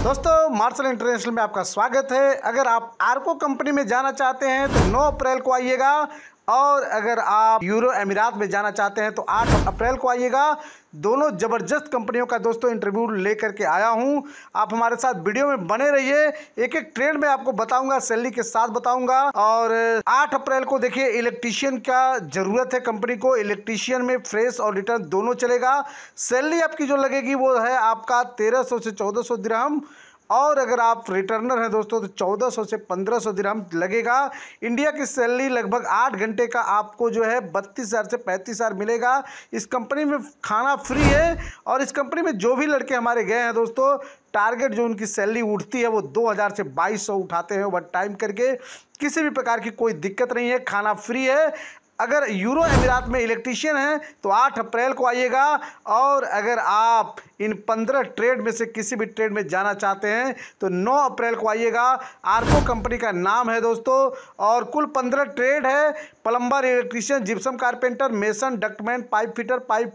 दोस्तों martial international में आपका स्वागत है। अगर आप आर्को कंपनी में जाना चाहते हैं तो 9 अप्रैल को आइएगा, और अगर आप यूरो अमीरात में जाना चाहते हैं तो 8 अप्रैल को आइएगा। दोनों ज़बरदस्त कंपनियों का दोस्तों इंटरव्यू लेकर के आया हूं। आप हमारे साथ वीडियो में बने रहिए। एक एक ट्रेड में आपको बताऊंगा, सैलरी के साथ बताऊंगा। और 8 अप्रैल को देखिए, इलेक्ट्रीशियन का ज़रूरत है कंपनी को। इलेक्ट्रीशियन में फ्रेश और रिटर्न दोनों चलेगा। सैलरी आपकी जो लगेगी वो है आपका 1300 से 1400 दिरहम, और अगर आप रिटर्नर हैं दोस्तों तो 1400 से 1500 दिरहम लगेगा। इंडिया की सैलरी लगभग 8 घंटे का आपको जो है 32,000 से 35,000 मिलेगा। इस कंपनी में खाना फ्री है, और इस कंपनी में जो भी लड़के हमारे गए हैं दोस्तों, टारगेट जो उनकी सैलरी उठती है वो 2000 से 2200 उठाते हैं ओवर टाइम करके। किसी भी प्रकार की कोई दिक्कत नहीं है, खाना फ्री है। अगर यूरो अमीरात में इलेक्ट्रीशियन हैं तो 8 अप्रैल को आइएगा। और अगर आप इन 15 ट्रेड में से किसी भी ट्रेड में जाना चाहते हैं तो 9 अप्रैल को आइएगा। आर्को कंपनी का नाम है दोस्तों, और कुल 15 ट्रेड है। Plumber, electrician, gypsum carpenter, mason, ductman, pipe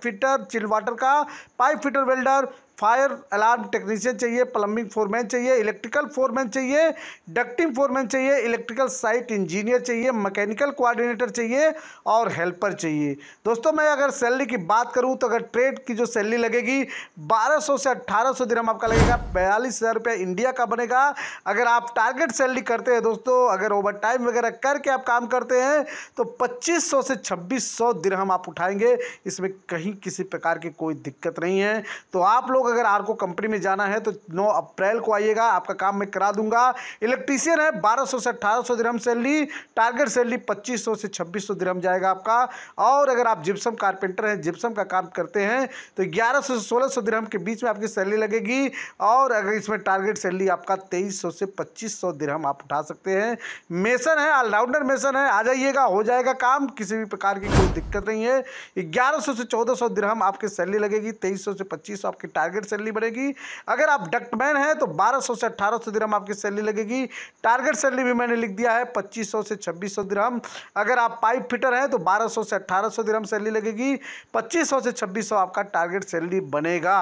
fitter, chilled water का pipe fitter, welder, fire alarm technician चाहिए, प्लम्बिंग फोरमैन चाहिए, इलेक्ट्रिकल फोरमैन चाहिए, डक्टिंग फोरमैन चाहिए, इलेक्ट्रिकल साइट इंजीनियर चाहिए, मैकेनिकल कोऑर्डिनेटर चाहिए, और हेल्पर चाहिए। दोस्तों मैं अगर सैलरी की बात करूं तो अगर ट्रेड की जो सैलरी लगेगी 1200 से 1800 दिरहम आपका लगेगा। 42,000 रुपये इंडिया का बनेगा। अगर आप टारगेट सैलरी करते हैं दोस्तों, अगर ओवर टाइम वगैरह करके आप काम करते हैं तो 2500 से 2600 दिरहम आप उठाएंगे। इसमें कहीं किसी प्रकार की कोई दिक्कत नहीं है। तो आप लोग अगर आर्को कंपनी में जाना है तो 9 अप्रैल को आइएगा, आपका काम मैं करा दूंगा। इलेक्ट्रीशियन है 1200 से 1800 दिरहम सैलरी, टारगेट सैलरी 2500 से 2600 दिरहम जाएगा आपका। और अगर आप जिप्सम कारपेंटर हैं, जिप्सम का काम करते हैं तो 1100 से 1600 दिरहम के बीच में आपकी सैलरी लगेगी। और अगर इसमें टारगेट सैलरी आपका 2300 से 2500 दिरहम आप उठा सकते हैं। मेसन है, ऑलराउंडर मेसन है, आ जाइएगा, हो जाएगा काम, किसी भी प्रकार की कोई दिक्कत नहीं है। 1100 से 1400 दिरहम आपकी सैलरी लगेगी, 2300 से 2500 आपकी टारगेट सैलरी बढ़ेगी। अगर आप डक्टमैन हैं तो 1200 से 1800 दिरहम आपकी सैलरी लगेगी। टारगेट सैलरी भी मैंने लिख दिया है 2500 से 2600 दिरहम। अगर आप पाइप फिटर हैं तो 1200 से 1800 दिरहम सैलरी लगेगी। 2500 से 2600 आपका टारगेट सैलरी बनेगा।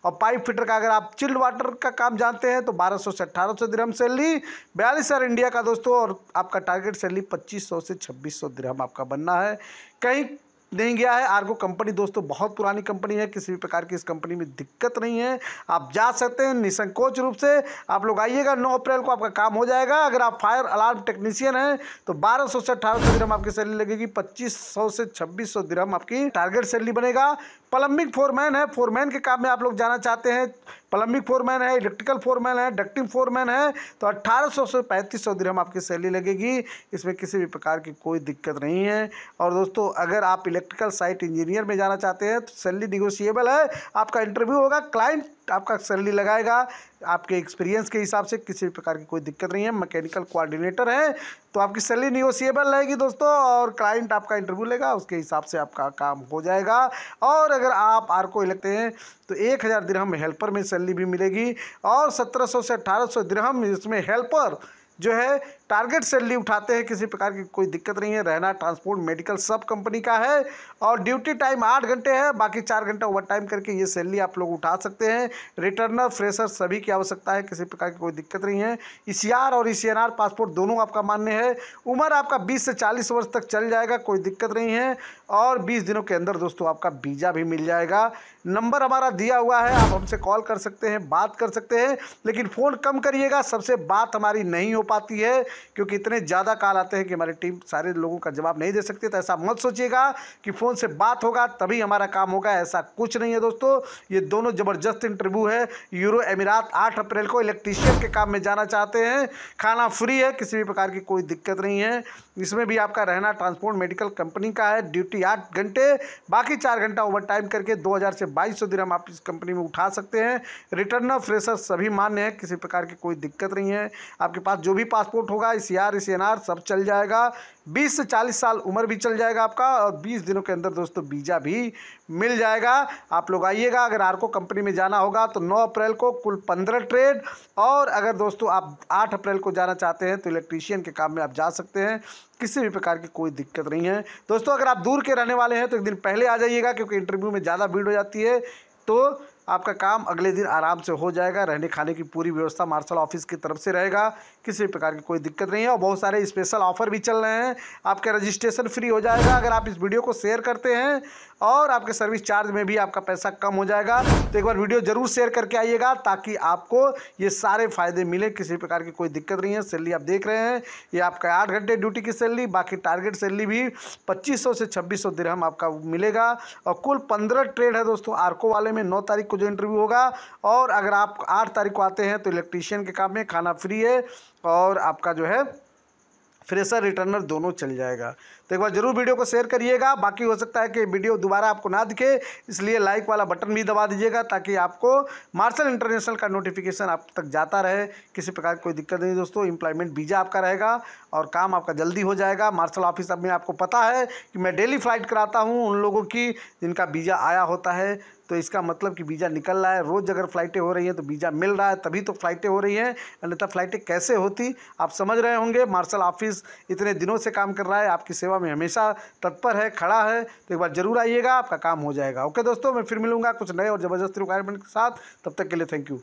और पाइप फिटर का अगर आप चिल्ड वाटर का काम जानते हैं तो 1200 से 1800 दिरहम सैलरी, 42,000 इंडिया का दोस्तों, और आपका टारगेट सैलरी 2500 से 2600 दिरहम आपका बनना है। कहीं नहीं गया है। आर्को कंपनी दोस्तों बहुत पुरानी कंपनी है, किसी भी प्रकार की इस कंपनी में दिक्कत नहीं है। आप जा सकते हैं निसंकोच रूप से। आप लोग आइएगा, 9 अप्रैल को आपका काम हो जाएगा। अगर आप फायर अलार्म टेक्नीशियन हैं तो 1200 से 1800 दिरहम आपकी सैलरी लगेगी। 2500 से 2600 दिरहम आपकी टारगेट सैलरी बनेगा। प्लम्बिंग फोरमैन है, फोरमैन के काम में आप लोग जाना चाहते हैं, प्लम्बिंग फोरमैन है, इलेक्ट्रिकल फोरमैन है, डक्टिंग फोरमैन है, तो 1800 से 3500 दिरहम आपकी सैलरी लगेगी। इसमें किसी भी प्रकार की कोई दिक्कत नहीं है। और दोस्तों अगर आप इलेक्ट्रिकल साइट इंजीनियर में जाना चाहते हैं तो सैलरी निगोशिएबल है। आपका इंटरव्यू होगा, क्लाइंट आपका सैलरी लगाएगा आपके एक्सपीरियंस के हिसाब से, किसी भी प्रकार की कोई दिक्कत नहीं है। मैकेनिकल कोऑर्डिनेटर है तो आपकी सैलरी निगोशिएबल रहेगी दोस्तों, और क्लाइंट आपका इंटरव्यू लेगा, उसके हिसाब से आपका काम हो जाएगा। और अगर आप आर्को लगते हैं तो 1000 दिरहम हेल्पर में सैलरी भी मिलेगी, और 1700 से 1800 दिरहम इसमें हेल्पर जो है टारगेट सैलरी उठाते हैं। किसी प्रकार की कोई दिक्कत नहीं है। रहना, ट्रांसपोर्ट, मेडिकल सब कंपनी का है। और ड्यूटी टाइम 8 घंटे है, बाकी 4 घंटा ओवर टाइम करके ये सैलरी आप लोग उठा सकते हैं। रिटर्नर, फ्रेशर सभी की आवश्यकता है, किसी प्रकार की कोई दिक्कत नहीं है। ईसीआर और ईसीएनआर पासपोर्ट दोनों आपका मान्य है। उम्र आपका 20 से 40 वर्ष तक चल जाएगा, कोई दिक्कत नहीं है। और 20 दिनों के अंदर दोस्तों आपका वीज़ा भी मिल जाएगा। नंबर हमारा दिया हुआ है, आप हमसे कॉल कर सकते हैं, बात कर सकते हैं, लेकिन फ़ोन कम करिएगा, सबसे बात हमारी नहीं हो पाती है क्योंकि इतने ज़्यादा कॉल आते हैं कि हमारी टीम सारे लोगों का जवाब नहीं दे सकती। तो ऐसा मत सोचिएगा कि फ़ोन से बात होगा तभी हमारा काम होगा, ऐसा कुछ नहीं है दोस्तों। ये दोनों ज़बरदस्त इंटरव्यू है। यूरो अमीरात 8 अप्रैल को इलेक्ट्रीशियन के काम में जाना चाहते हैं, खाना फ्री है, किसी भी प्रकार की कोई दिक्कत नहीं है। इसमें भी आपका रहना, ट्रांसपोर्ट, मेडिकल कंपनी का है। ड्यूटी 8 घंटे, बाकी 4 घंटा ओवर टाइम करके 2000 से 2200 दिरहम आप इस कंपनी में उठा सकते हैं। रिटर्नर, फ्रेशर सभी मान्य है, किसी प्रकार की कोई दिक्कत नहीं है। आपके पास जो भी पासपोर्ट होगा, ईसीआर, ईसीएनआर सब चल जाएगा। 20 से 40 साल उम्र भी चल जाएगा आपका, और 20 दिनों के अंदर दोस्तों वीज़ा भी मिल जाएगा। आप लोग आइएगा। अगर आर्को कंपनी में जाना होगा तो 9 अप्रैल को कुल 15 ट्रेड, और अगर दोस्तों आप 8 अप्रैल को जाना चाहते हैं तो इलेक्ट्रीशियन के काम में आप जा सकते हैं, किसी भी प्रकार की कोई दिक्कत नहीं है। दोस्तों अगर आप दूर के रहने वाले हैं तो एक दिन पहले आ जाइएगा, क्योंकि इंटरव्यू में ज़्यादा भीड़ हो जाती है। तो आपका काम अगले दिन आराम से हो जाएगा। रहने खाने की पूरी व्यवस्था मार्शल ऑफिस की तरफ से रहेगा, किसी प्रकार की कोई दिक्कत नहीं है। और बहुत सारे स्पेशल ऑफर भी चल रहे हैं, आपका रजिस्ट्रेशन फ्री हो जाएगा अगर आप इस वीडियो को शेयर करते हैं, और आपके सर्विस चार्ज में भी आपका पैसा कम हो जाएगा। तो एक बार वीडियो जरूर शेयर करके आइएगा ताकि आपको ये सारे फायदे मिले, किसी प्रकार की कोई दिक्कत नहीं है। सैलरी आप देख रहे हैं, ये आपका 8 घंटे ड्यूटी की सैलरी, बाकी टारगेट सैलरी भी 2500 से 2600 दिरहम आपका मिलेगा। और कुल 15 ट्रेड है दोस्तों आर्को वाले में। 9 तारीख को जो इंटरव्यू होगा, और अगर आप 8 तारीख को आते हैं तो इलेक्ट्रीशियन के काम में खाना फ्री है, और आपका जो है फ्रेशर रिटर्नर दोनों चल जाएगा। तो एक बार जरूर वीडियो को शेयर करिएगा। बाकी हो सकता है कि वीडियो दोबारा आपको ना दिखे, इसलिए लाइक वाला बटन भी दबा दीजिएगा ताकि आपको मार्शल इंटरनेशनल का नोटिफिकेशन आप तक जाता रहे। किसी प्रकार की कोई दिक्कत नहीं दोस्तों। एम्प्लॉयमेंट वीज़ा आपका रहेगा और काम आपका जल्दी हो जाएगा। मार्शल ऑफिस में आपको पता है कि मैं डेली फ़्लाइट कराता हूँ उन लोगों की जिनका वीज़ा आया होता है, तो इसका मतलब कि वीज़ा निकल रहा है। रोज़ अगर फ़्लाइटें हो रही हैं तो वीज़ा मिल रहा है, तभी तो फ़्लाइटें हो रही हैं, अन्यथा फ़्लाइटें कैसे होती आप समझ रहे होंगे। मार्शल ऑफिस इतने दिनों से काम कर रहा है, आपकी सेवा में हमेशा तत्पर है, खड़ा है। तो एक बार जरूर आइएगा, आपका काम हो जाएगा। ओके दोस्तों, मैं फिर मिलूंगा कुछ नए और ज़बरदस्त रिक्वायरमेंट के साथ। तब तक के लिए थैंक यू।